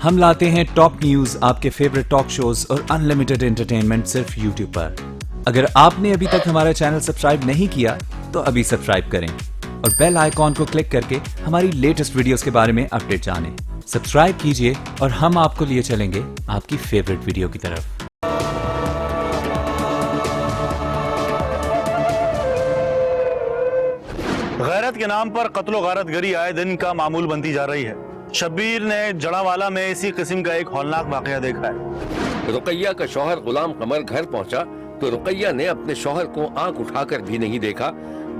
हम लाते हैं top news, आपके फेवरेट टॉक शोज और अनलिमिटेड एंटरटेनमेंट सिर्फ YouTube पर। अगर आपने अभी तक हमारा चैनल सब्सक्राइब नहीं किया तो अभी सब्सक्राइब करें और बेल आइकॉन को क्लिक करके हमारी लेटेस्ट वीडियोस के बारे में अपडेट जानें। सब्सक्राइब कीजिए और हम आपको लिए चलेंगे आपकी फेवरेट वीडियो की तरफ। गैरत के नाम पर कत्लो गारतगरी आए दिन का मामूल बनती जा रही है। शब्बीर ने जड़ावाला में इसी किस्म का एक हौलनाक वाकया देखा है। रुकैया का शौहर गुलाम कमर घर पहुंचा तो रुकैया ने अपने शौहर को आंख उठाकर भी नहीं देखा,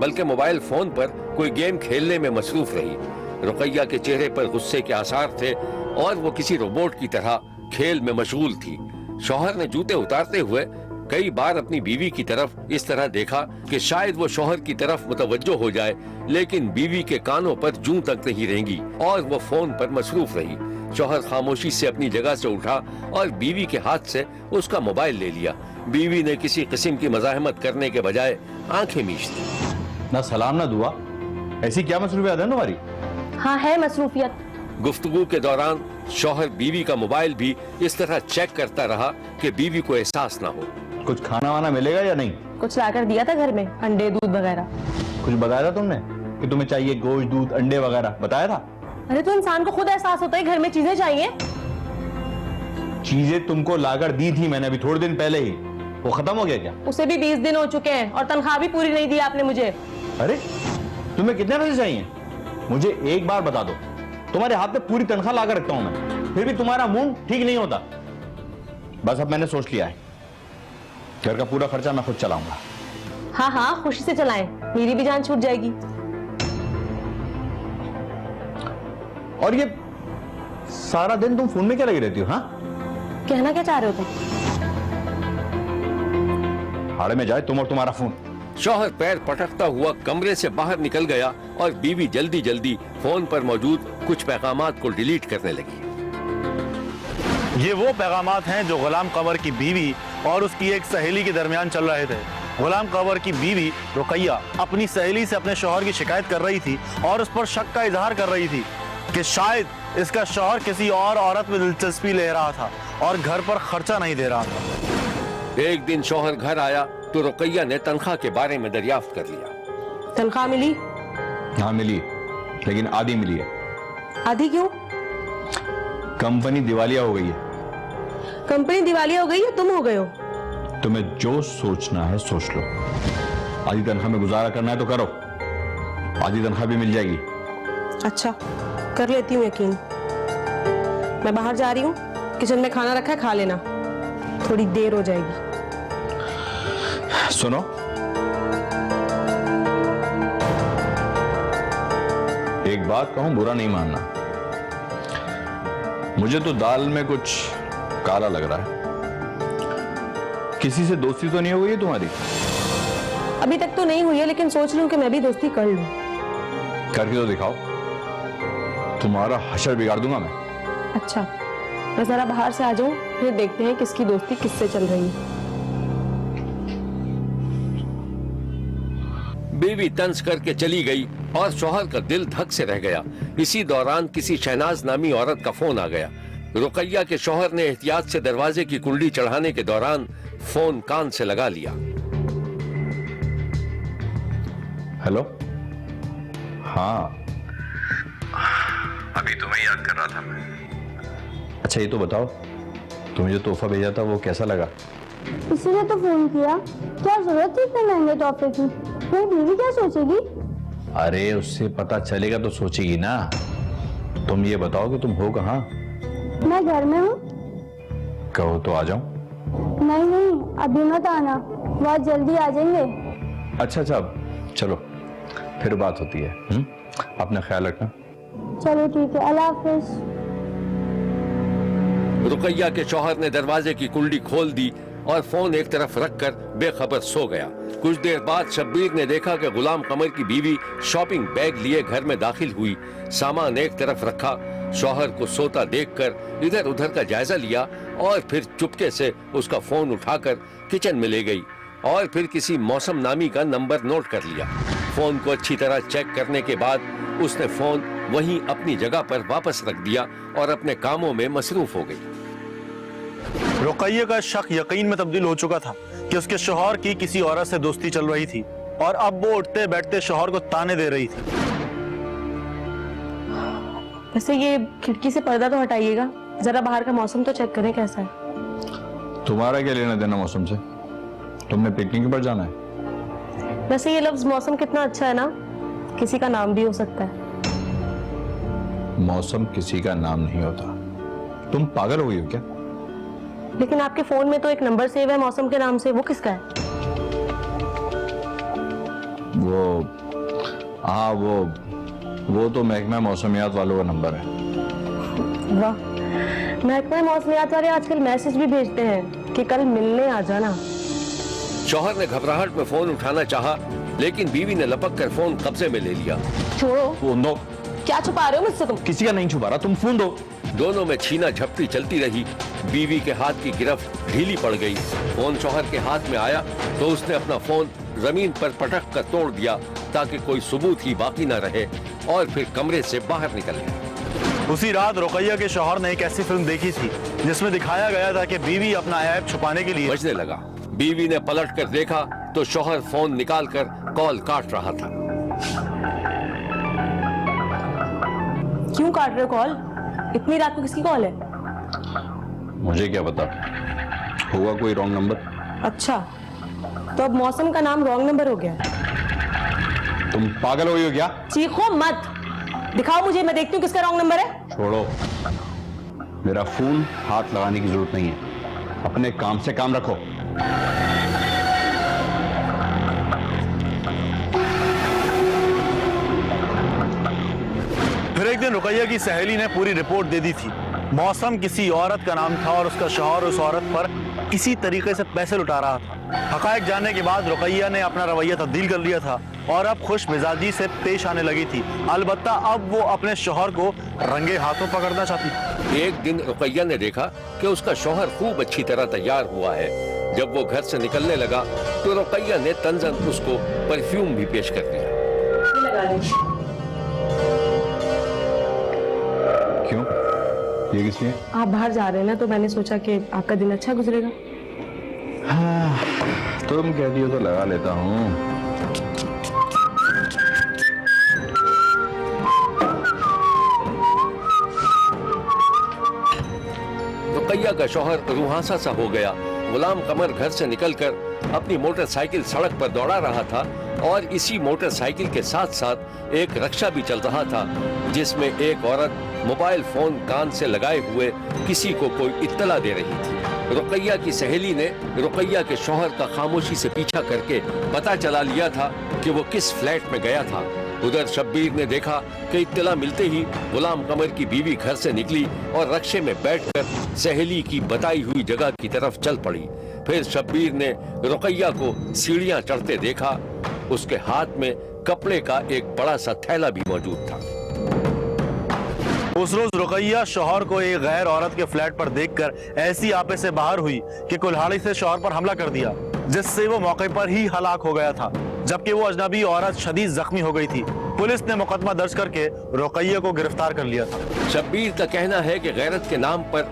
बल्कि मोबाइल फोन पर कोई गेम खेलने में मसरूफ रही। रुकैया के चेहरे पर गुस्से के आसार थे और वो किसी रोबोट की तरह खेल में मशगूल थी। शौहर ने जूते उतारते हुए कई बार अपनी बीवी की तरफ इस तरह देखा कि शायद वो शौहर की तरफ मुतवज्जो हो जाए, लेकिन बीवी के कानों पर जूं तक नहीं रेंगी और वो फोन पर मसरूफ रही। शौहर खामोशी से अपनी जगह से उठा और बीवी के हाथ से उसका मोबाइल ले लिया। बीवी ने किसी किस्म की मज़ाहमत करने के बजाय आंखें मीच दी। ना सलाम ना दुआ, ऐसी क्या मसरूफियत है तुम्हारी? हाँ है मसरूफियत। गुफ्तगू के दौरान शौहर बीवी का मोबाइल भी इस तरह चेक करता रहा कि बीवी को एहसास ना हो। कुछ खाना वाना मिलेगा या नहीं? कुछ लाकर दिया था घर में, अंडे दूध वगैरह। कुछ बताया था तुमने कि तुम्हें चाहिए गोश्त दूध अंडे वगैरह? बताया था? अरे तो इंसान को खुद एहसास होता है घर में चीजें चाहिए। चीजें तुमको लाकर दी थी मैंने अभी थोड़े दिन पहले ही, वो खत्म हो गया क्या? उसे भी 20 दिन हो चुके हैं और तनख्वाह भी पूरी नहीं दी आपने मुझे। अरे तुम्हें कितने पैसे चाहिए? मुझे एक बार बता दो, तुम्हारे हाथ में पूरी तनख्वाह लाकर रखता हूं मैं, फिर भी तुम्हारा मुंह ठीक नहीं होता। बस अब मैंने सोच लिया है, घर का पूरा खर्चा मैं खुद चलाऊंगा। हाँ हाँ खुशी से चलाएं, मेरी भी जान छूट जाएगी। और ये सारा दिन तुम फोन में क्या लगी रहती हो? हाँ, कहना क्या चाह रहे हो तुम? हाड़े में जाए तुम और तुम्हारा फोन। शौहर पैर पटकता हुआ कमरे से बाहर निकल गया और बीवी जल्दी जल्दी फोन पर मौजूद कुछ पैगामात को डिलीट करने लगी। ये वो पैगामात हैं जो गुलाम कमर की बीवी और उसकी एक सहेली के दरमियान चल रहे थे। गुलाम कमर की बीवी रुकैया अपनी सहेली से अपने शौहर की शिकायत कर रही थी और उस पर शक का इजहार कर रही थी कि शायद इसका शौहर किसी और औरत में दिलचस्पी ले रहा था और घर पर खर्चा नहीं दे रहा था। एक दिन शौहर घर आया तो रुकैया ने तनख्वाह के बारे में दरियाफ्त कर लिया। तनख्वाह मिली? हाँ मिली, लेकिन आधी मिली है। आधी क्यों? कंपनी दिवालिया हो गई है। कंपनी दिवालिया हो गई है, तुम हो गए हो? तुम्हें जो सोचना है सोच लो। आधी तनख्वाह में गुजारा करना है तो करो, आधी तनख्वाह भी मिल जाएगी। अच्छा कर लेती हूँ यकीन। मैं बाहर जा रही हूँ, किचन में खाना रखा है, खा लेना, थोड़ी देर हो जाएगी। सुनो, एक बात कहूं, बुरा नहीं मानना, मुझे तो दाल में कुछ काला लग रहा है। किसी से दोस्ती तो नहीं हो गई है तुम्हारी? अभी तक तो नहीं हुई है, लेकिन सोच रही हूँ कि मैं भी दोस्ती कर लूं। करके तो दिखाओ, तुम्हारा हशर बिगाड़ दूंगा मैं। अच्छा मैं जरा बाहर से आ जाऊं, फिर देखते हैं किसकी दोस्ती किससे चल रही है। बीवी तंज करके चली गई और शौहर का दिल धक से रह गया। इसी दौरान किसी शहनाज नामी औरत का फोन आ गया। रुकैया के शौहर ने एहतियात से दरवाजे की कुंडी चढ़ाने के दौरान फोन कान से लगा लिया। हेलो, हाँ अभी तुम्हें याद कर रहा था मैं। अच्छा ये तो बताओ, तुम्हें जो तोहफा भेजा था वो कैसा लगा? इसीलिए तो फोन किया, क्या जरूरत थी इतने महंगे तोहफे की? मेरी बीवी क्या सोचेगी? अरे उससे पता चलेगा तो सोचेगी ना। तुम ये बताओ कि तुम हो कहाँ? मैं घर में हूँ। कहो तो आ जाऊं? नहीं नहीं अभी मत आना, बहुत जल्दी आ जाएंगे। अच्छा चलो फिर बात होती है। अपना ख्याल रखना। चलो ठीक है, अल्लाह हाफिज। रुकैया के शौहर ने दरवाजे की कुंडी खोल दी और फोन एक तरफ रखकर बेखबर सो गया। कुछ देर बाद शब्बीर ने देखा कि गुलाम कमर की बीवी शॉपिंग बैग लिए घर में दाखिल हुई। सामान एक तरफ रखा, शौहर को सोता देखकर इधर उधर का जायजा लिया और फिर चुपके से उसका फोन उठाकर किचन में ले गई और फिर किसी मौसम नामी का नंबर नोट कर लिया। फोन को अच्छी तरह चेक करने के बाद उसने फोन वहीं अपनी जगह पर वापस रख दिया और अपने कामों में मसरूफ हो गई। रुकैया का शक यकीन में तब्दील हो चुका था कि उसके शौहर की किसी औरत से दोस्ती चल रही थी और अब वो उठते बैठते शौहर को ताने दे रही थी। वैसे ये खिड़की से पर्दा तो हटाइएगा, जरा बाहर का मौसम तो चेक करें कैसा है। तुम्हारा क्या लेना देना मौसम से? तुमने पिकनिक पर जाना है? वैसे ये लफ्ज मौसम कितना अच्छा है ना, किसी का नाम भी हो सकता है। मौसम किसी का नाम नहीं होता। तुम पागल हो गई हो क्या? लेकिन आपके फोन में तो एक नंबर सेव है मौसम के नाम से, वो किसका है? हाँ वो तो महकमा मौसमियात वालों का नंबर है। वाह, महकमा मौसमियात वाले आजकल मैसेज भी भेजते हैं कि कल मिलने आ जाना। शौहर ने घबराहट में फोन उठाना चाहा, लेकिन बीवी ने लपक कर फोन कब्जे में ले लिया। छोड़ो, फोन दो। क्या छुपा रहे हो मुझसे तुम? किसी का नहीं छुपा रहा, तुम फोन दो। दोनों में छीना झपटी चलती रही। बीवी के हाथ की गिरफ्त ढीली पड़ गई। फोन शौहर के हाथ में आया तो उसने अपना फोन जमीन पर पटक कर तोड़ दिया ताकि कोई सबूत ही बाकी न रहे, और फिर कमरे से बाहर निकल गया। उसी रात रुकैया के शौहर ने एक ऐसी फिल्म देखी थी जिसमें दिखाया गया था कि बीवी अपना ऐब छुपाने के लिए बजने लगा। बीवी ने पलट कर देखा तो शौहर फोन निकालकर कॉल काट रहा था। क्यों काट रहे हो कॉल? इतनी रात को किसकी कॉल है? मुझे क्या पता, होगा कोई रॉन्ग नंबर। अच्छा, तो अब मौसम का नाम रॉन्ग नंबर हो गया। तुम पागल हो गई हो क्या? चीखो मत, दिखाओ मुझे, मैं देखती हूँ किसका रॉन्ग नंबर है। छोड़ो, मेरा फोन हाथ लगाने की जरूरत नहीं है। अपने काम से काम रखो। फिर एक दिन रुकैया की सहेली ने पूरी रिपोर्ट दे दी थी। मौसम किसी औरत का नाम था और उसका शौहर उस औरत पर किसी तरीके से पैसे लुटा रहा था। हकायक जानने के बाद रुकैया ने अपना रवैया तब्दील कर लिया था और अब खुश मिजाजी से पेश आने लगी थी। अलबत्ता अब वो अपने शौहर को रंगे हाथों पकड़ना चाहती थी। एक दिन रुकैया ने देखा कि उसका शौहर खूब अच्छी तरह तैयार हुआ है। जब वो घर से निकलने लगा तो रुकैया ने तंजन उसको परफ्यूम भी पेश कर दिया। क्यों? ये किस लिए? आप बाहर जा रहे हैं ना, तो मैंने सोचा कि आपका दिन अच्छा गुजरेगा। तुम कहती हो तो लगा लेता हूँ। रुकैया का शौहर रूहासा सा हो गया। गुलाम कमर घर से निकलकर अपनी मोटरसाइकिल सड़क पर दौड़ा रहा था और इसी मोटरसाइकिल के साथ साथ एक रक्षा भी चल रहा था जिसमें एक औरत मोबाइल फोन कान से लगाए हुए किसी को कोई इत्तला दे रही थी। रुकैया की सहेली ने रुकैया के शौहर का खामोशी से पीछा करके पता चला लिया था कि वो किस फ्लैट में गया था। उधर शब्बीर ने देखा कि इत्तला मिलते ही गुलाम कमर की बीवी घर से निकली और रक्शे में बैठकर सहेली की बताई हुई जगह की तरफ चल पड़ी। फिर शब्बीर ने रुकैया को सीढ़ियां चढ़ते देखा। उसके हाथ में कपड़े का एक बड़ा सा थैला भी मौजूद था। उस रोज रुकैया शौहर को एक गैर औरत के फ्लैट पर देखकर ऐसी आपे से बाहर हुई कि कुल्हाड़ी से शौहर पर हमला कर दिया, जिससे वो मौके पर ही हलाक हो गया था, जबकि वो अजनबी औरत शदीद जख्मी हो गई थी। पुलिस ने मुकदमा दर्ज करके रुकैया को गिरफ्तार कर लिया था। शब्बीर का कहना है कि गैरत के नाम पर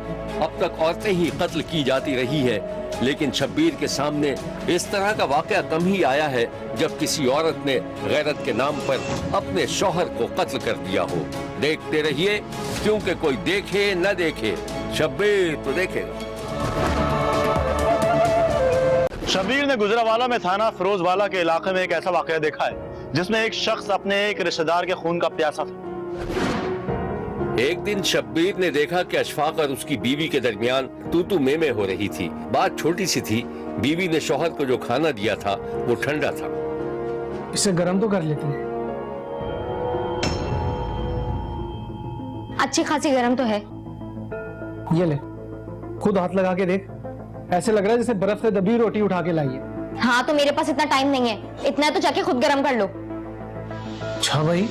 अब तक औरतें ही कत्ल की जाती रही है, लेकिन शब्बीर के सामने इस तरह का वाकया कम ही आया है जब किसी औरत ने गैरत के नाम पर अपने शौहर को कत्ल कर दिया हो। देखते रहिए, क्योंकि कोई देखे न देखे, शब्बीर तो देखेगा। शब्बीर ने गुजरावाला में थाना फिरोजवाला के इलाके में एक ऐसा वाकया देखा है जिसमें एक शख्स अपने एक रिश्तेदार के खून का प्यासा था। एक दिन शब्बीर ने देखा कि अशफाक और उसकी बीवी के दरमियान तू में हो रही थी। बात छोटी सी थी। बीवी ने शौहर को जो खाना दिया था वो ठंडा था। इसे गर्म तो कर लेते हैं। अच्छी खासी गर्म तो है। ये ले, खुद हाथ लगा के देख। ऐसे लग रहा है जैसे बर्फ से दबी रोटी उठा के लाई है। हाँ, तो मेरे पास इतना टाइम नहीं है, इतना तो जाके खुद गर्म कर लो। अच्छा भाई।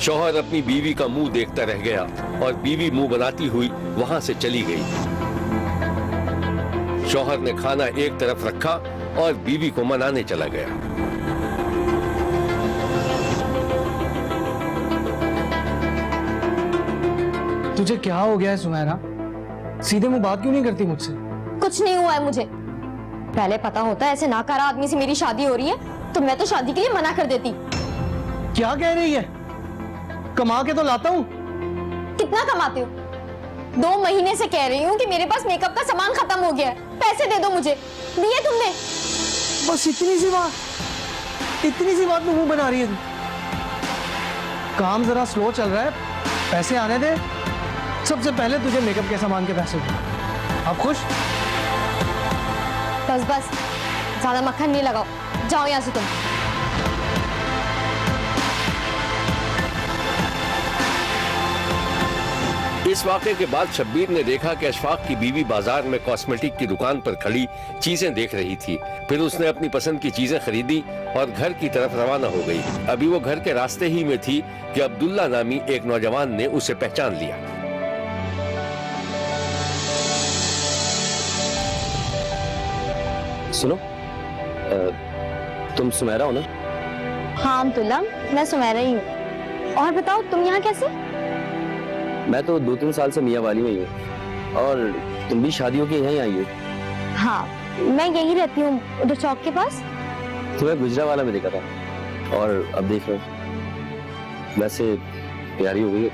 शौहर अपनी बीवी का मुंह देखता रह गया और बीवी मुंह बनाती हुई वहां से चली गई। शौहर ने खाना एक तरफ रखा और बीवी को मनाने चला गया। तुझे क्या हो गया है सुमेरा? सीधे मुंह बात क्यों नहीं करती मुझसे? कुछ नहीं हुआ है मुझे। पहले पता होता ऐसे नाकारा आदमी से मेरी शादी हो रही है तो मैं तो शादी के लिए मना कर देती। क्या कह रही है? कमा के तो लाता हूँ। कितना कमाते हो? 2 महीने से कह रही हूँ कि मेरे पास मेकअप का सामान खत्म हो गया है, पैसे दे दो मुझे। दिए तुमने? बस इतनी सी बात में मुंह बना रही है तू। काम जरा स्लो चल रहा है, पैसे आने दे। सबसे पहले तुझे मेकअप के सामान के पैसे दो। आप खुश? बस बस, ज्यादा मक्खन नहीं लगाओ, जाओ यहाँ से तुम। इस वाक़े के बाद शब्बीर ने देखा कि अशफाक की बीवी बाजार में कॉस्मेटिक की दुकान पर खड़ी चीजें देख रही थी। फिर उसने अपनी पसंद की चीजें खरीदी और घर की तरफ रवाना हो गई। अभी वो घर के रास्ते ही में थी कि अब्दुल्ला नामी एक नौजवान ने उसे पहचान लिया। सुनो, तुम सुमेरा हो ना? हाँ अब्दुल्ला, मैं सुमेरा ही हूँ। और बताओ तुम यहाँ कैसे? मैं तो 2-3 साल से मियाँ वाली में ही हूँ। और तुम भी शादी होके यहीं आई हो? हाँ, मैं यही रहती हूँ, उधर चौक के पास। तुम्हें गुजरावाला में देखा था और अब देख रहे हो। वैसे प्यारी हो गई है।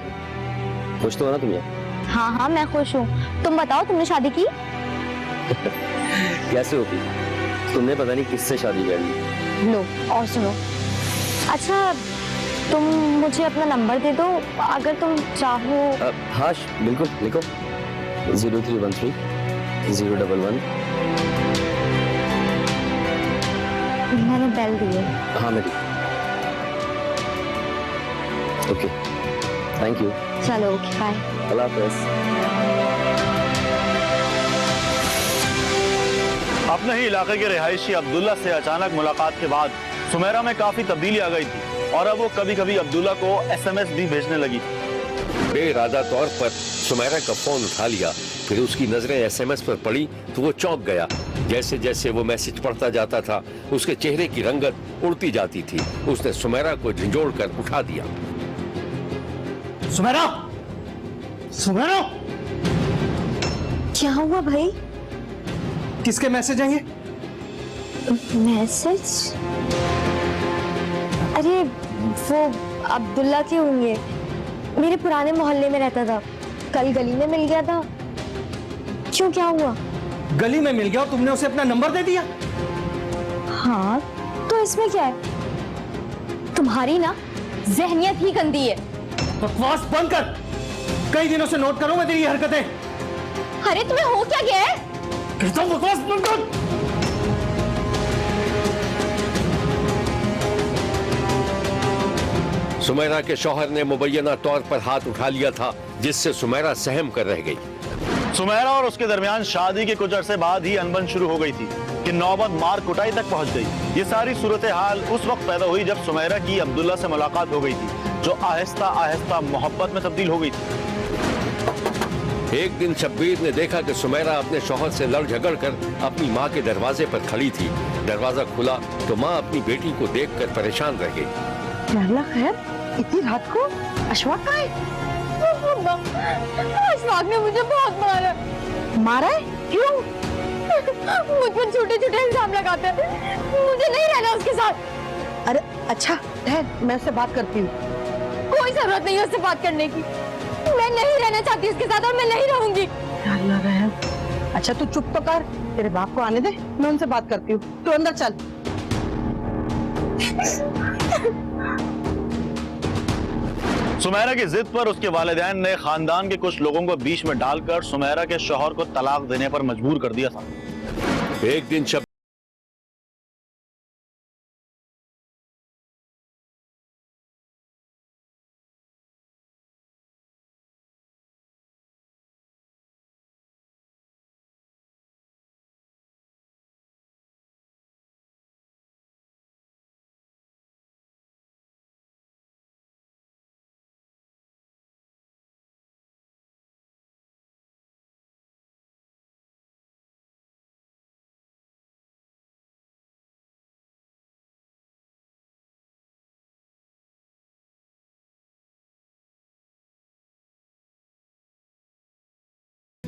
खुश तो हो ना तुम यहाँ? हाँ हाँ मैं खुश हूँ। तुम बताओ तुमने शादी की? कैसे होगी? तुमने पता नहीं किससे शादी कर ली। लो और सुनो, अच्छा तुम मुझे अपना नंबर दे दो अगर तुम चाहो। हाँ बिल्कुल, लिखो 0313 011। मैंने बेल दी है। हाँ मेरी। Okay, thank you. चलो ओके बाय। अल्लाह हाफ़िज़। अपने ही इलाके के रिहायशी अब्दुल्ला से अचानक मुलाकात के बाद सुमेरा में काफी तब्दीली आ गई थी और अब वो कभी कभी अब्दुल्ला को SMS भी भेजने लगी। बेइरादा तौर पर सुमेरा का फोन उठा लिया। फिर उसकी नजरें SMS पर पड़ी तो वो चौंक गया। जैसे जैसे वो मैसेज पढ़ता जाता था उसके चेहरे की रंगत उड़ती जाती थी। उसने सुमेरा को झंझोड़ कर उठा दिया। सुमेरा! सुमेरा! क्या हुआ भाई? किसके मैसेज आएंगे? मैसेज? अरे वो अब्दुल्ला के होंगे। मेरे पुराने मोहल्ले में रहता था, कल गली में मिल गया था। क्यों, क्या हुआ? गली में मिल गया और तुमने उसे अपना नंबर दे दिया? हाँ तो इसमें क्या है? तुम्हारी ना जहनियत ही गंदी है। बकवास बंद कर। कई दिनों से नोट करो मैं तेरी हरकतें। अरे तुम्हें हो क्या गया है? कहता हूं बकवास बंद कर। सुमेरा के शौहर ने मुबैना तौर पर हाथ उठा लिया था जिससे सुमेरा सहम कर रह गई। सुमेरा और उसके दरमियान शादी के कुछ अरसे बाद ही अनबन शुरू हो गई थी कि नौबत मार कुटाई तक पहुंच गई। ये सारी सूरत हाल उस वक्त पैदा हुई जब सुमेरा की अब्दुल्ला से मुलाकात हो गई थी, जो आहिस्ता आहिस्ता मोहब्बत में तब्दील हो गई थी। एक दिन शब्बीर ने देखा कि सुमेरा अपने शौहर से लड़ झगड़ कर अपनी माँ के दरवाजे पर खड़ी थी। दरवाजा खुला तो माँ अपनी बेटी को देखकर परेशान रह गई। अल्लाह खैर, इतनी रात को अशफाक कहाँ है? अशफाक ने मुझे बहुत मारा। मारा है? क्यों? मुझ पर छोटे छोटे इल्जाम लगाते हैं। मुझे नहीं रहना उसके साथ। अरे अच्छा ठहर, मैं उससे बात करती हूँ। कोई जरूरत नहीं है उससे बात करने की। मैं नहीं रहना चाहती उसके साथ और मैं नहीं रहूंगी। अल्लाह रहम। अच्छा तू चुप तो कर, तेरे बाप को आने दे, मैं उनसे बात करती हूँ। तू अंदर चल। सुमेरा की जिद पर उसके वालिदैन ने खानदान के कुछ लोगों को बीच में डालकर सुमेरा के शौहर को तलाक देने पर मजबूर कर दिया था। एक दिन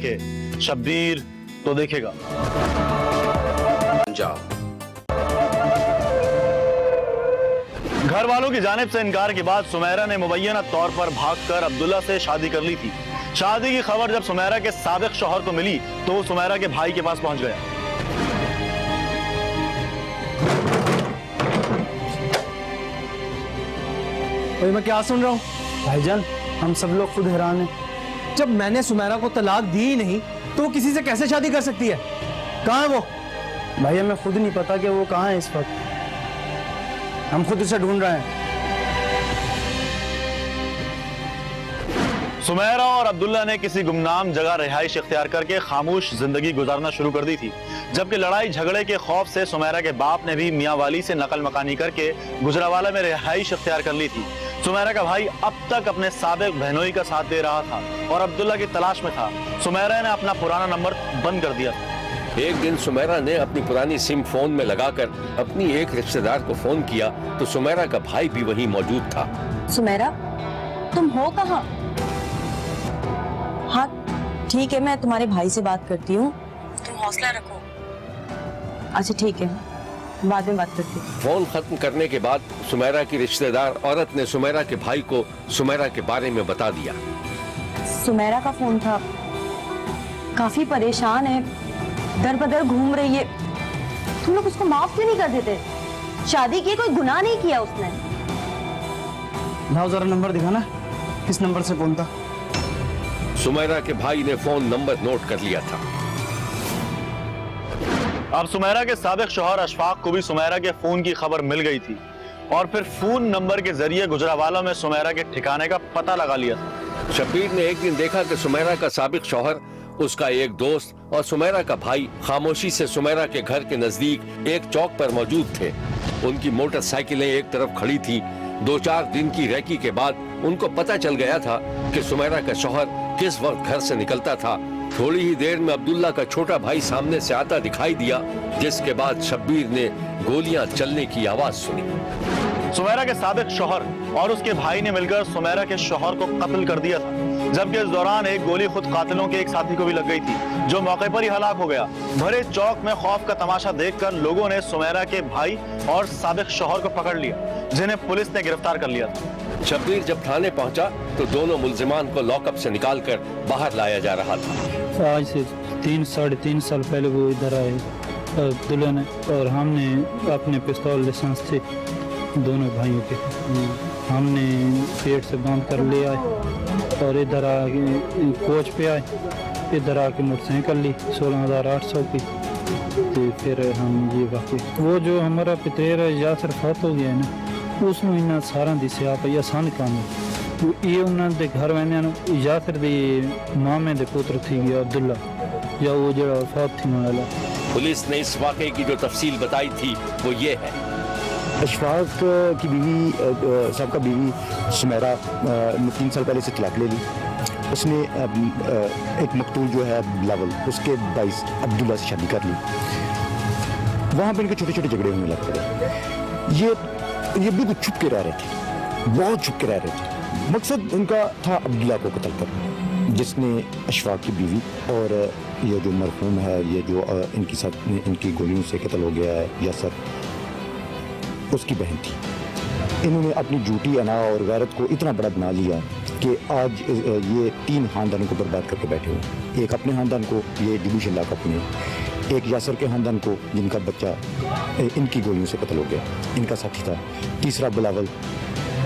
देखे, शब्बीर तो देखेगा। जाओ। घर वालों की जानिब से इनकार के बाद सुमेरा ने मुबैना तौर पर भागकर अब्दुल्ला से शादी कर ली थी। शादी की खबर जब सुमेरा के साबिक शौहर को मिली तो वो सुमेरा के भाई के पास पहुंच गया। भाई मैं क्या सुन रहा हूँ भाईजान, हम सब लोग खुद हैरान हैं। जब मैंने सुमेरा को तलाक दी ही नहीं तो वो किसी से कैसे शादी कर सकती है? कहाँ है वो? भाई हमें खुद नहीं पता कि वो कहाँ है इस वक्त, हम खुद उसे ढूंढ रहे हैं। सुमेरा और अब्दुल्ला ने किसी गुमनाम जगह रिहाइश इख्तियार करके खामोश जिंदगी गुजारना शुरू कर दी थी, जबकि लड़ाई झगड़े के खौफ से सुमेरा के बाप ने भी मियां वाली से नकल मकानी करके गुजरावाला में रिहाइश इख्तियार कर ली थी। सुमेरा का भाई अब तक अपने साबिक बहनोई का साथ दे रहा था और अब्दुल्ला की तलाश में था। सुमेरा ने अपना पुराना नंबर बंद कर दिया। एक दिन सुमेरा ने अपनी पुरानी सिम फोन में लगाकर अपनी एक रिश्तेदार को फोन किया तो सुमेरा का भाई भी वहीं मौजूद था। सुमेरा, तुम हो कहाँ? हाँ ठीक है, मैं तुम्हारे भाई से बात करती हूँ, तुम हौसला रखो। अच्छा ठीक है, बाद में बात करती हूँ। फोन खत्म करने के बाद सुमेरा की रिश्तेदार औरत ने सुमेरा के भाई को सुमेरा के बारे में बता दिया। सुमेरा का फोन था, काफी परेशान है, दर बदर घूम रही है। तुम लोग उसको माफ क्यों नहीं कर देते? शादी की कोई गुनाह नहीं किया उसने। लाओ जरा नंबर दिखाना, किस नंबर से फोन था? सुमेरा के भाई ने फोन नंबर नोट कर लिया था। अब सुमेरा के साबिक शौहर अशफाक को भी सुमेरा के फोन की खबर मिल गई थी और फिर फोन नंबर के जरिए गुजरावाला में सुमेरा के ठिकाने का पता लगा लिया था। शब्बीर ने एक दिन देखा कि सुमेरा का साबिक शौहर, उसका एक दोस्त और सुमेरा का भाई खामोशी से सुमेरा के घर के नजदीक एक चौक पर मौजूद थे। उनकी मोटरसाइकिलें एक तरफ खड़ी थी। 2-4 दिन की रेकी के बाद उनको पता चल गया था कि सुमेरा का शौहर किस वक्त घर से निकलता था। थोड़ी ही देर में अब्दुल्ला का छोटा भाई सामने से आता दिखाई दिया, जिसके बाद शब्बीर ने गोलियां चलने की आवाज सुनी। सुमेरा के साबिक शौहर और उसके भाई ने मिलकर सुमेरा के शौहर को कत्ल कर दिया था, जबकि इस दौरान एक गोली खुद कातिलों के एक साथी को भी लग गई थी, जो मौके पर ही हलाक हो गया। भरे चौक में खौफ का तमाशा देखकर लोगों ने सुमेरा के भाई और साबिक शौहर को पकड़ लिया, जिन्हें पुलिस ने गिरफ्तार कर लिया था। शब्बीर जब थाने पहुंचा तो दोनों मुल्जिमान को लॉकअप से निकालकर बाहर लाया जा रहा था। आज से 3-3.5 साल पहले वो इधर आए दुल्हन, और हमने अपने पिस्तौल लाइसेंस थे दोनों भाइयों के, हमने पेट से बांध कर ले आए और इधर आके कोच पे आए। इधर आके मोटरसाइकिल ली 16,800 की, तो फिर हम ये वाकई वो जो हमारा पितेरा यासर फौत हो गया है ना, उसमें इन्ना सारा दी सियाप या आसान काम है। ये उन्होंने घर वाले यासर दे मामे दे पुत्र थी गया अब्दुल्ला, या वो जो फौत थी वाला। पुलिस ने इस वाकई की जो तफसील बताई थी वो ये है। अशफाक की बीवी, सबका बीवी सुमेरा ने 3 साल पहले से तलाक ले ली। उसने एक मकतूल जो है बिलावल, उसके भाई अब्दुल्ला से शादी कर ली। वहाँ पे इनके छोटे छोटे झगड़े होने लग पड़े। ये बिल्कुल छुप के रह रहे थे, बहुत छुप के रह रहे थे। मकसद उनका था अब्दुल्ला को कत्ल करना, जिसने अशफाक की बीवी और ये जो मरहूम है, ये जो इनकी साथ इनकी गोलियों से कत्ल हो गया है यासर, उसकी बहन थी। इन्होंने अपनी झूठी अना और गैरत को इतना बड़ा बना लिया कि आज ये 3 खानदानों को बर्बाद करके बैठे हुए। एक अपने खानदान को, ये डिवीजन लाकअप में, एक यासर के खानदान को जिनका बच्चा इनकी गोलियों से कत्ल हो गया, इनका साथी था। तीसरा बिलावल,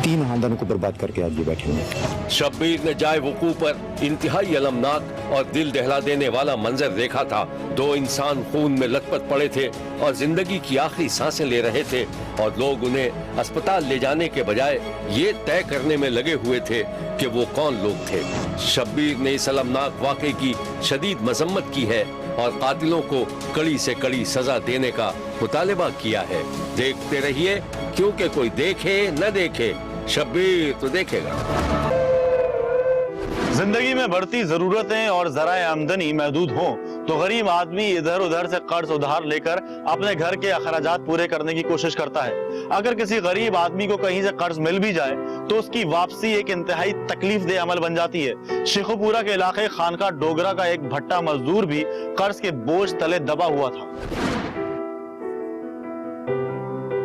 3 खानदानों को बर्बाद करके आज ये बैठे हुए। शब्बीर ने जाए वकूफ पर इंतहाई अलमनाक और दिल दहला देने वाला मंजर देखा था। 2 इंसान खून में लथपथ पड़े थे और जिंदगी की आखिरी सांसें ले रहे थे, और लोग उन्हें अस्पताल ले जाने के बजाय ये तय करने में लगे हुए थे कि वो कौन लोग थे। शब्बीर ने इस अलमनाक वाकये की शदीद मजम्मत की है और कातिलों को कड़ी से कड़ी सजा देने का मुतालबा किया है। देखते रहिए, क्योंकि कोई देखे न देखे, शब्बीर तो देखेगा। जिंदगी में बढ़ती जरूरतें और जराए आमदनी महदूद हों तो गरीब आदमी इधर उधर से कर्ज उधार लेकर अपने घर के अखराजात पूरे करने की कोशिश करता है। अगर किसी गरीब आदमी को कहीं से कर्ज मिल भी जाए तो उसकी वापसी एक इंतहाई तकलीफ दे अमल बन जाती है। शेखुपुरा के इलाके खानका डोगरा का एक भट्टा मजदूर भी कर्ज के बोझ तले दबा हुआ था।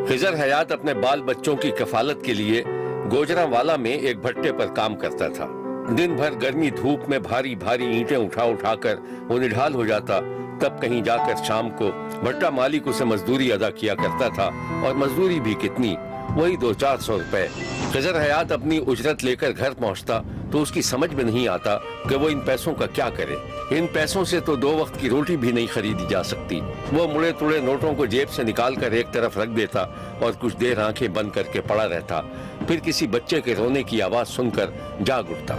खिजर हयात अपने बाल बच्चों की कफालत के लिए गोजरावाला में एक भट्टे पर काम करता था। दिन भर गर्मी धूप में भारी भारी ईंटें उठा उठाकर वो निढाल हो जाता। तब कहीं जाकर शाम को भट्टा मालिक उसे मजदूरी अदा किया करता था, और मजदूरी भी कितनी, वही 200-400 रुपए। खिजर हयात अपनी उजरत लेकर घर पहुंचता तो उसकी समझ में नहीं आता कि वो इन पैसों का क्या करे। इन पैसों से तो 2 वक्त की रोटी भी नहीं खरीदी जा सकती। वो मुड़े तुड़े नोटों को जेब से निकालकर एक तरफ रख देता और कुछ देर आंखें बंद करके पड़ा रहता। फिर किसी बच्चे के रोने की आवाज सुनकर जाग उठता।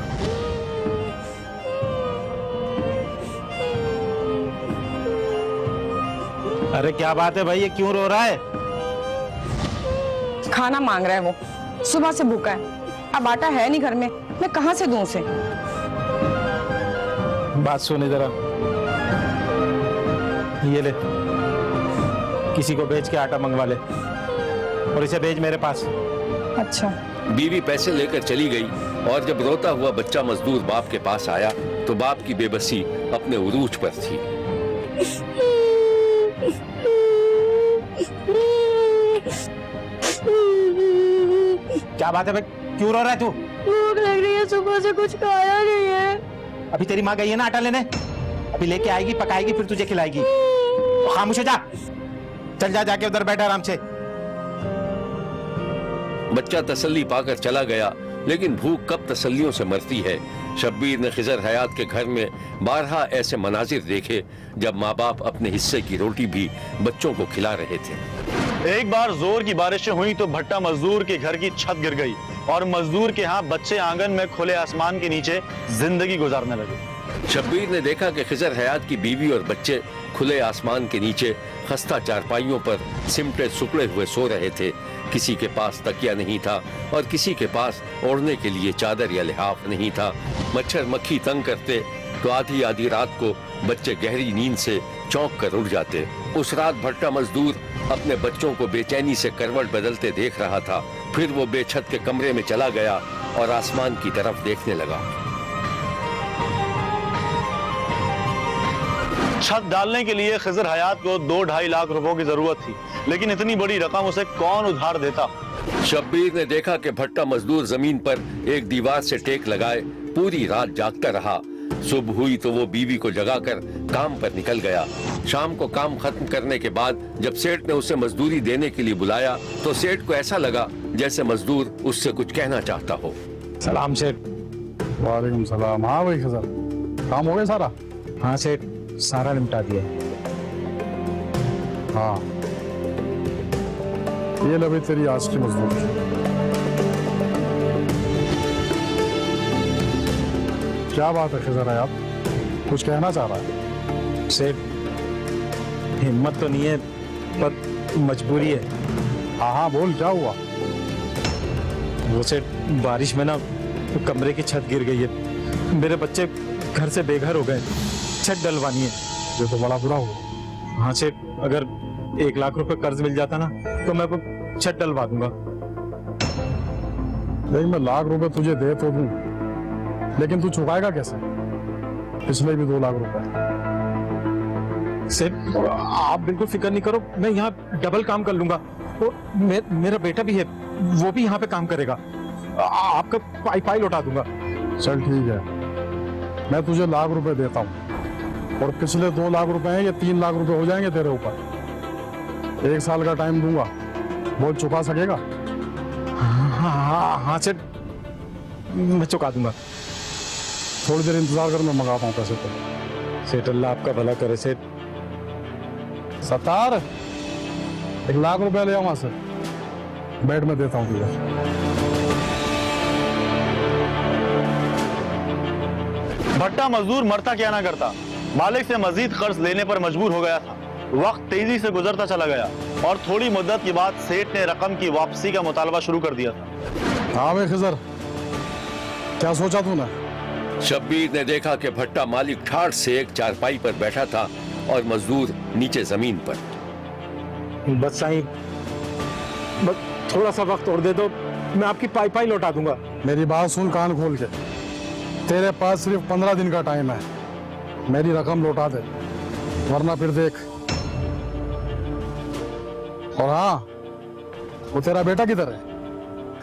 अरे क्या बात है भाई, ये क्यों रो रहा है? खाना मांग रहा है वो, सुबह से भूखा है। अब आटा है नहीं घर में, मैं कहाँ से दूं उसे? बात सुन जरा, ये ले, किसी को बेच के आटा मंगवा ले और इसे भेज मेरे पास। अच्छा। बीवी पैसे लेकर चली गई, और जब रोता हुआ बच्चा मजदूर बाप के पास आया तो बाप की बेबसी अपने उरूज पर थी। क्या बात है भाई, क्यों रो रहा है तू? भूख लग रही है, सुबह से कुछ खाया नहीं है। अभी तेरी माँ गई है ना आटा लेने, अभी लेके आएगी, पकाएगी, फिर तुझे खिलाएगी। खामोश हो जा, चल जा, जाके उधर बैठा आराम से। बच्चा तसल्ली पाकर चला गया, लेकिन भूख कब तसल्लियों से मरती है। शब्बीर ने खिजर हयात के घर में बारहा ऐसे मनाजिर देखे जब माँ बाप अपने हिस्से की रोटी भी बच्चों को खिला रहे थे। एक बार जोर की बारिशें हुई तो भट्टा मजदूर के घर की छत गिर गई और मजदूर के यहाँ बच्चे आंगन में खुले आसमान के नीचे जिंदगी गुजारने लगे। शब्बीर ने देखा कि खिजर हयात की बीवी और बच्चे खुले आसमान के नीचे खस्ता चारपाइयों पर सिमटे सुकड़े हुए सो रहे थे। किसी के पास तकिया नहीं था और किसी के पास ओढ़ने के लिए चादर या लिहाफ नहीं था। मच्छर मक्खी तंग करते तो आधी आधी रात को बच्चे गहरी नींद से चौंक कर उठ जाते। उस रात भट्टा मजदूर अपने बच्चों को बेचैनी से करवट बदलते देख रहा था। फिर वो बेछत के कमरे में चला गया और आसमान की तरफ देखने लगा। छत डालने के लिए खिजर हयात को 2-2.5 लाख रुपयों की जरूरत थी, लेकिन इतनी बड़ी रकम उसे कौन उधार देता। शब्बीर ने देखा कि भट्टा मजदूर जमीन पर एक दीवार से टेक लगाए पूरी रात जागता रहा। सुबह हुई तो वो बीवी को जगाकर काम पर निकल गया। शाम को काम खत्म करने के बाद जब सेठ ने उसे मजदूरी देने के लिए बुलाया तो सेठ को ऐसा लगा जैसे मजदूर उससे कुछ कहना चाहता हो। सलाम सेठ। वालेकुम सलाम। हाँ भाई खिजर, काम हो गया सारा? हाँ सेठ, सारा निपटा दिया। हाँ, ये ले भाई तेरी आज की मजदूरी। क्या बात है खिजर है, आप कुछ कहना चाह रहा है? सेठ, हिम्मत तो नहीं है पर मजबूरी है। हाँ हाँ बोल, क्या हुआ? वो सेठ, बारिश में ना कमरे की छत गिर गई है, मेरे बच्चे घर से बेघर हो गए, छत डलवानी है। ये तो बड़ा बुरा हुआ। हाँ सेठ, अगर 1 लाख रुपए कर्ज मिल जाता ना तो मैं छत डलवा दूंगा। नहीं, मैं 1 लाख रुपए तुझे दे तो दूं, लेकिन तू चुकाएगा कैसे? पिछले भी 2 लाख रुपए। सेठ, आप बिल्कुल फिक्र नहीं करो, मैं यहाँ डबल काम कर लूंगा। और मेरा बेटा भी है, वो भी यहाँ पे काम करेगा। आपका पाई लौटा दूंगा। चल ठीक है, मैं तुझे 1 लाख रुपए देता हूँ, और पिछले 2 लाख रुपए हैं, ये 3 लाख रुपए हो जाएंगे तेरे ऊपर। 1 साल का टाइम दूंगा, बोल चुका सकेगा? हाँ सेठ, मैं चुका दूंगा। थोड़ी देर इंतजार कर, मैं मंगाता हूँ पैसे तो। सेठ, अल्लाह आपका भला करे सेठ। सत्तार, 1 लाख रुपए ले आओ वहां से, बैठ में देता हूँ तुझे। भट्टा मजदूर मरता क्या ना करता, मालिक से मजीद कर्ज लेने पर मजबूर हो गया था। वक्त तेजी से गुजरता चला गया और थोड़ी मुद्दत के बाद सेठ ने रकम की वापसी का मुतालबा शुरू कर दिया था। हाँ भाई खिजर, क्या सोचा तूने? शब्बीर ने देखा कि भट्टा मालिक ठाठ से एक चारपाई पर बैठा था और मजदूर नीचे जमीन पर। बस साईं, बस थोड़ा सा वक्त और दे दो, मैं आपकी पाई लौटा दूंगा। मेरी बात सुन कान खोल के, तेरे पास सिर्फ 15 दिन का टाइम है, मेरी रकम लौटा दे वरना फिर देख। और हाँ, वो तेरा बेटा किधर है?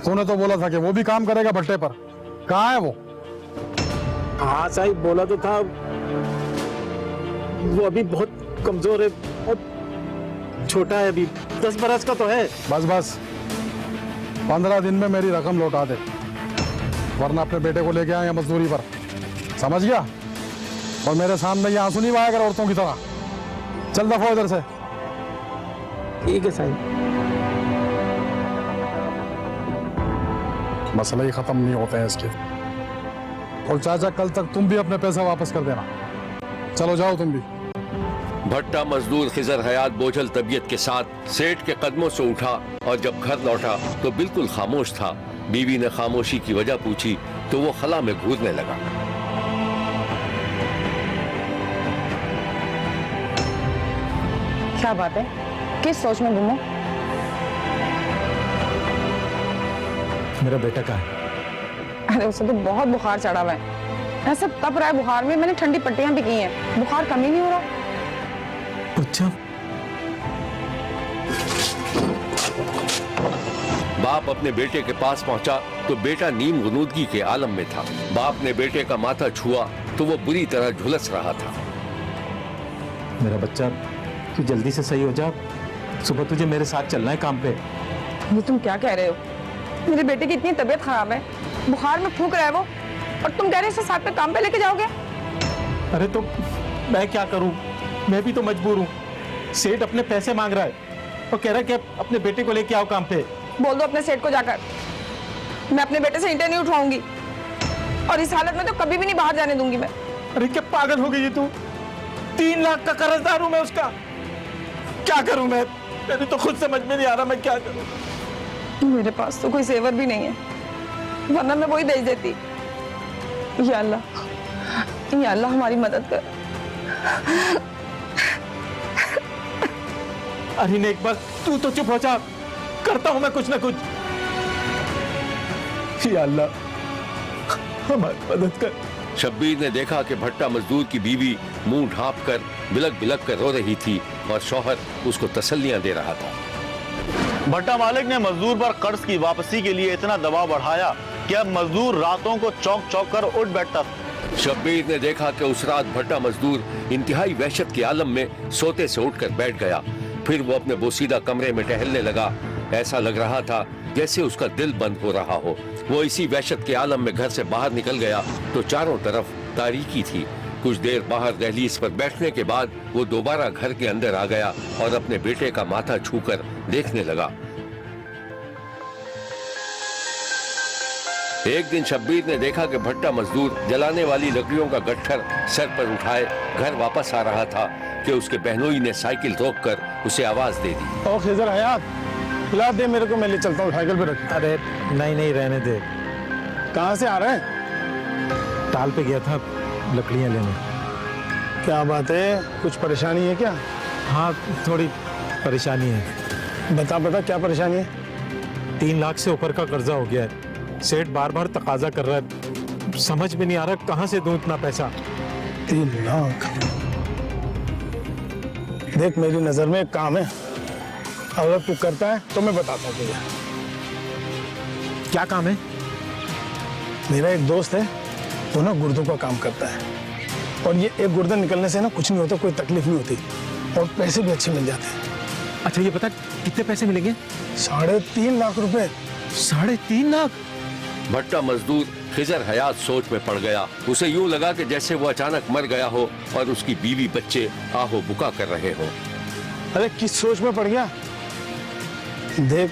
तूने तो बोला था कि वो भी काम करेगा भट्टे पर, कहाँ है वो? हाँ साहिब, बोला तो था, वो अभी बहुत कमजोर है और छोटा है, अभी 10 बरस का तो है। बस 15 दिन में मेरी रकम लौटा दे वरना अपने बेटे को लेके आएंगे मजदूरी पर, समझ गया? और मेरे सामने ये आंसू नहीं बहाया कर औरतों की तरह। चल दफा इधर से। ठीक है साहिब। मसले ही खत्म नहीं होते हैं इसके। और चाचा, कल तक तुम भी अपने पैसे वापस कर देना। चलो जाओ तुम भी। भट्टा मजदूर खिजर हयात बोझल तबीयत के साथ सेठ के कदमों से उठा और जब घर लौटा तो बिल्कुल खामोश था। बीवी ने खामोशी की वजह पूछी तो वो खला में घूरने लगा। क्या बात है, किस सोच में गुम हो? मेरा बेटा कहाँ है? अरे उसे तो बहुत बुखार चढ़ा हुआ है, ऐसा तप रहा है बुखार में, मैंने ठंडी पट्टियां भी की हैं, बुखार कम ही नहीं हो रहा। अच्छा। बाप अपने बेटे के पास पहुंचा तो बेटा नीम गुनूदगी के आलम में था। बाप ने बेटे का माथा छुआ तो वो बुरी तरह झुलस रहा था। मेरा बच्चा, तू जल्दी से सही हो जा, सुबह तुझे मेरे साथ चलना है काम पे। ये तुम क्या कह रहे हो? मेरे बेटे की इतनी तबीयत खराब है, बुखार में फूंक रहा है वो, और तुम कह रहे हो इसे साथ पे काम पे लेके जाओगे? अरे तो मैं क्या करूं, मैं भी तो मजबूर हूं। सेठ अपने पैसे मांग रहा है और कह रहा है कि अपने बेटे को लेके आओ काम पे। बोल दो अपने सेठ को जाकर, मैं अपने बेटे से ईंटें नहीं उठवाऊंगी, और इस हालत में तो कभी भी नहीं बाहर जाने दूंगी मैं। अरे क्या पागल हो गई तू? 3 लाख का कर्जदार हूं मैं उसका, क्या करूं मैं? मेरे तो खुद समझ में नहीं आ रहा मैं क्या करूं। मेरे पास तो कोई सेवर भी नहीं है, वरना मैं वही भेज देती। या अल्लाह हमारी मदद कर। अरे नेक, बस तू तो चुप हो जा, करता हूं मैं कुछ ना कुछ। या अल्लाह हमारी मदद कर। शब्बीर ने देखा कि भट्टा मजदूर की बीवी मुंह ढांप कर बिलक बिलक कर रो रही थी और शौहर उसको तसल्लियां दे रहा था। भट्टा मालिक ने मजदूर पर कर्ज की वापसी के लिए इतना दबाव बढ़ाया कि अब मजदूर रातों को चौक चौक कर उठ बैठता था। शब्बीर ने देखा कि उस रात भट्टा मजदूर इंतहाई वहशत के आलम में सोते से उठकर बैठ गया। फिर वो अपने बोसीदा कमरे में टहलने लगा। ऐसा लग रहा था जैसे उसका दिल बंद हो रहा हो। वो इसी वहशत के आलम में घर से बाहर निकल गया तो चारों तरफ तारीकी थी। कुछ देर बाहर दहलीज पर बैठने के बाद वो दोबारा घर के अंदर आ गया और अपने बेटे का माथा छूकर देखने लगा। एक दिन शब्बीर ने देखा कि भट्टा मजदूर जलाने वाली लकड़ियों का गट्ठर सर पर उठाए घर वापस आ रहा था कि उसके बहनोई ने साइकिल रोककर उसे आवाज दे दी। ओ खिजर हयात, खिला दे मेरे को, मैं ले चलता हूँ, साइकिल पे रख। अरे नहीं रहने दे। कहाँ से आ रहे हैं? ताल पे गया था लकड़ियां लेने। क्या बात है, कुछ परेशानी है क्या? हाँ, थोड़ी परेशानी है। बता क्या परेशानी है? 3 लाख से ऊपर का कर्जा हो गया है। सेठ बार बार तकाजा कर रहा है, समझ में नहीं आ रहा कहाँ से दूं इतना पैसा। 3 लाख? देख, मेरी नजर में एक काम है, अगर तू करता है तो मैं बताता हूँ तुझे। क्या काम है? मेरा एक दोस्त है, वो ना गुर्दों का काम करता है, और ये एक गुर्दा निकलने से ना कुछ नहीं होता, कोई तकलीफ नहीं होती, और पैसे भी अच्छे मिल जाते हैं। अच्छा ये बता, कितने पैसे मिलेंगे? 3.5 लाख रुपए। 3.5 लाख? भट्टा मजदूर खिजर हयात सोच में पड़ गया। उसे यूं लगा कि जैसे वो अचानक मर गया हो और उसकी बीवी बच्चे आहो बुका कर रहे हो। अरे किस सोच में पड़ गया? देख,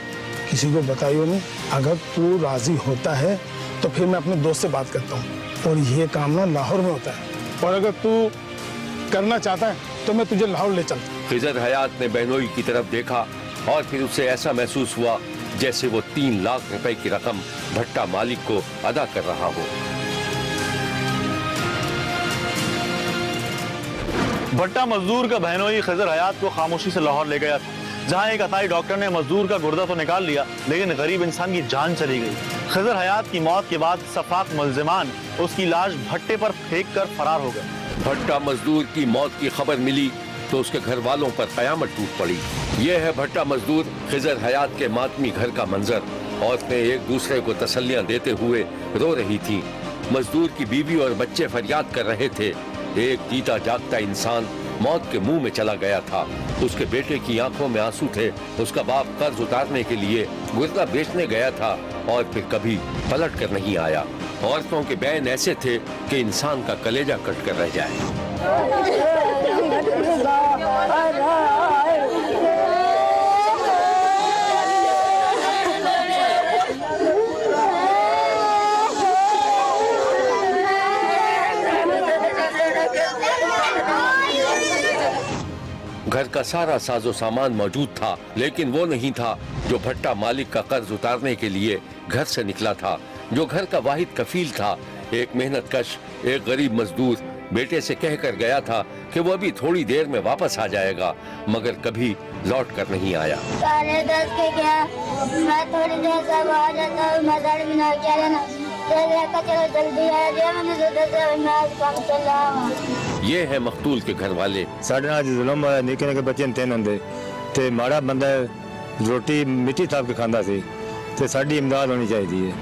किसी को बताइयो नहीं, अगर तू राजी होता है तो फिर मैं अपने दोस्त से बात करता हूँ, और ये काम ना लाहौर में होता है, और अगर तू करना चाहता है तो मैं तुझे लाहौर ले चलता हूँ। खिजर हयात ने बहनोई की तरफ देखा और फिर उसे ऐसा महसूस हुआ जैसे वो 3 लाख रुपए की रकम भट्टा मालिक को अदा कर रहा हो। भट्टा मजदूर का बहनोई खिजर हयात को खामोशी से लाहौर ले गया था, जहां एक अताई डॉक्टर ने मजदूर का गुर्दा तो निकाल लिया, लेकिन गरीब इंसान की जान चली गई। खिजर हयात की मौत के बाद सफाक मुल्जिमान उसकी लाश भट्टे पर फेंक कर फरार हो गए। भट्टा मजदूर की मौत की खबर मिली तो उसके घर वालों पर कयामत टूट पड़ी। यह है भट्टा मजदूर खिजर हयात के मातमी घर का मंजर। औरतें एक दूसरे को तसल्लियां देते हुए रो रही थीं। मजदूर की बीवी और बच्चे फरियाद कर रहे थे। एक जीता जागता इंसान मौत के मुंह में चला गया था। उसके बेटे की आंखों में आंसू थे। उसका बाप कर्ज उतारने के लिए गुर्दा बेचने गया था और फिर कभी पलट कर नहीं आया। औरतों के बयान ऐसे थे कि इंसान का कलेजा कट कर रह जाए। घर का सारा साजो सामान मौजूद था, लेकिन वो नहीं था जो भट्टा मालिक का कर्ज उतारने के लिए घर से निकला था। जो घर का वाहिद कफील था, एक मेहनतकश, एक गरीब मजदूर बेटे से कहकर गया था कि वो अभी थोड़ी देर में वापस आ जाएगा, मगर कभी लौट कर नहीं आया। साढ़े 10 के क्या, मैं थोड़ी देर से आ जाता हूँ, मदर भी ना क्या लेना, चलो जल्दी आ जाए, मैंने सोचा था मैं काम चल रहा हूँ। ये है मकतूल के घर वाले। साढ़े नाल जुलम होया, निके निके बच्चे तीन होंदे ते माड़ा बंदा रोटी मिट्टी थाप के खांदा सी ते साडी इमदाद होनी चाहिए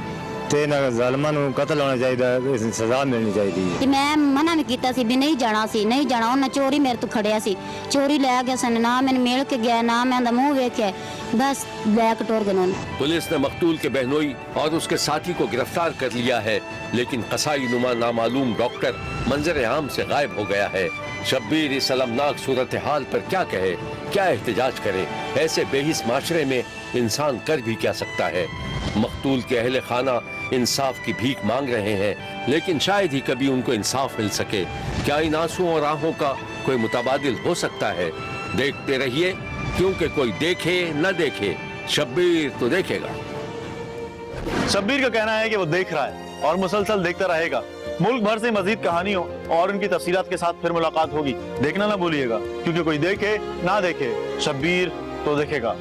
ते ना ज़ालिमां नूं कतल होना चाहिए, सजा मिलनी चाहिए। मैं मना भी किया सी भी नहीं जाना उन्हें चोरी मेरे तो खड़िया सी, चोरी लै गया सन, ना मैंने मिल के गया, ना मैं मुंह वेख्या, बस लैक टोर गए। पुलिस ने मकतूल के बहनोई और उसके साथी को गिरफ्तार कर लिया है, लेकिन कसाई नुमा नामालूम डॉक्टर मंजर आम से गायब हो गया है। शब्बीर इस अलमनाक सूरत हाल पर क्या कहे, क्या एहतजाज करे? ऐसे बेहिस माशरे में इंसान कर भी क्या सकता है? मकतूल के अहले खाना इंसाफ की भीख मांग रहे हैं, लेकिन शायद ही कभी उनको इंसाफ मिल सके। क्या इन आंसुओं और आहों का कोई मुतबादिल हो सकता है? देखते रहिए, क्योंकि कोई देखे न देखे, शब्बीर तो देखेगा। शब्बीर का कहना है कि वो देख रहा है और मुसलसल देखता रहेगा। मुल्क भर से मजीद कहानियों और उनकी तफसीलात के साथ फिर मुलाकात होगी। देखना ना भूलिएगा, क्योंकि कोई देखे ना देखे, शब्बीर तो देखेगा।